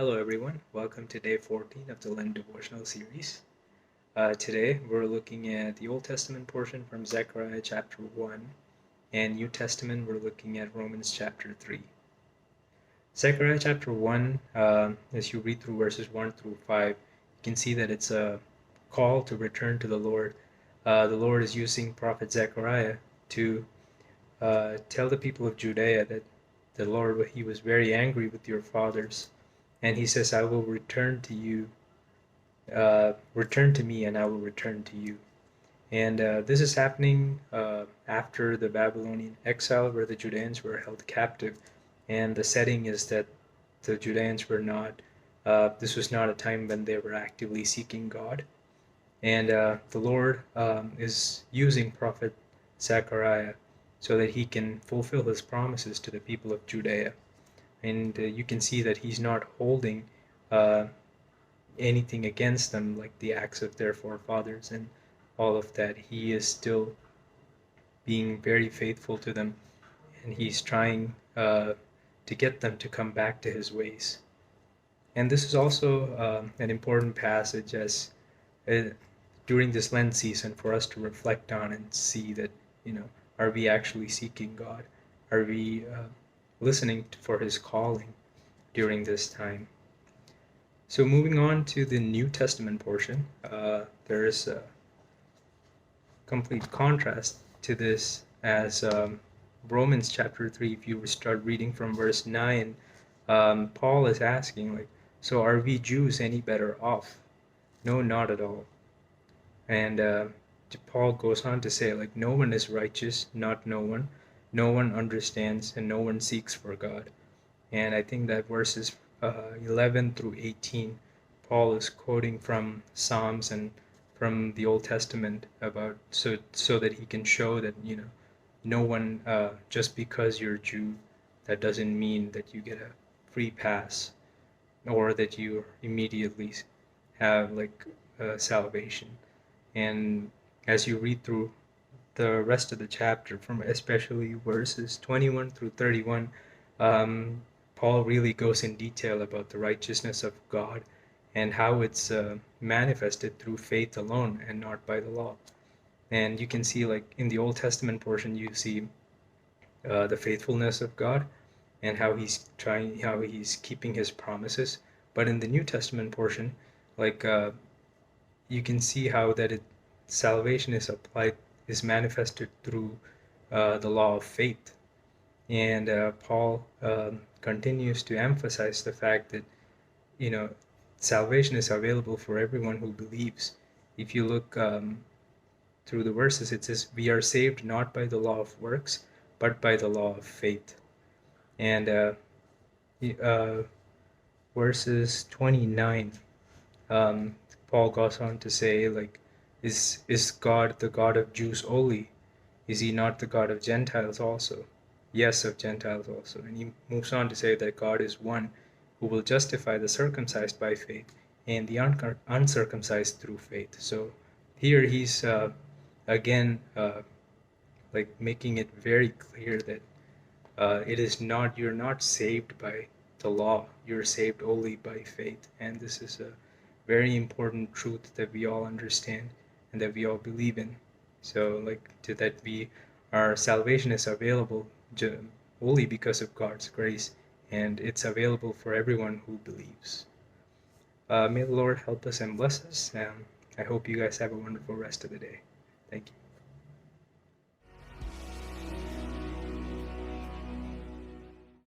Hello, everyone. Welcome to day 14 of the Lent Devotional series. Today, we're looking at the Old Testament portion from Zechariah chapter 1, and New Testament, we're looking at Romans chapter 3. Zechariah chapter 1, as you read through verses 1 through 5, you can see that it's a call to return to the Lord. The Lord is using prophet Zechariah to tell the people of Judea that the Lord, he was very angry with your fathers. And he says, I will return to you, return to me, and I will return to you. And this is happening after the Babylonian exile, where the Judeans were held captive. And the setting is that the Judeans were not, this was not a time when they were actively seeking God. And the Lord is using prophet Zechariah so that he can fulfill his promises to the people of Judea. And you can see that he's not holding uh, anything against them, like the acts of their forefathers and all of that. He is still being very faithful to them, and he's trying to get them to come back to his ways. And this is also an important passage as during this Lent season for us to reflect on and see that, are we actually seeking God? Are we listening for his calling during this time? So moving on to the New Testament portion, there is a complete contrast to this as Romans chapter 3, if you start reading from verse 9, Paul is asking, so are we Jews any better off? No, not at all. And Paul goes on to say, no one is righteous, not no one. No one understands, and no one seeks for God. And I think that verses 11 through 18, Paul is quoting from Psalms and from the Old Testament about so that he can show that no one, just because you're a Jew, that doesn't mean that you get a free pass or that you immediately have salvation. And as you read through the rest of the chapter, from especially verses 21 through 31, Paul really goes in detail about the righteousness of God and how it's manifested through faith alone and not by the law. And you can see, in the Old Testament portion, you see the faithfulness of God and how he's keeping his promises. But in the New Testament portion, you can see how that salvation is manifested through the law of faith. And Paul continues to emphasize the fact that salvation is available for everyone who believes. If you look through the verses, it says, we are saved not by the law of works, but by the law of faith. And verses 29, Paul goes on to say, is God the God of Jews only? Is he not the God of Gentiles also? Yes, of Gentiles also. And he moves on to say that God is one who will justify the circumcised by faith and the uncircumcised through faith. So here he's again making it very clear that you're not saved by the law, you're saved only by faith. And this is a very important truth that we all understand and that we all believe in. So our salvation is available only because of God's grace, and it's available for everyone who believes. May the Lord help us and bless us. I hope you guys have a wonderful rest of the day. Thank you.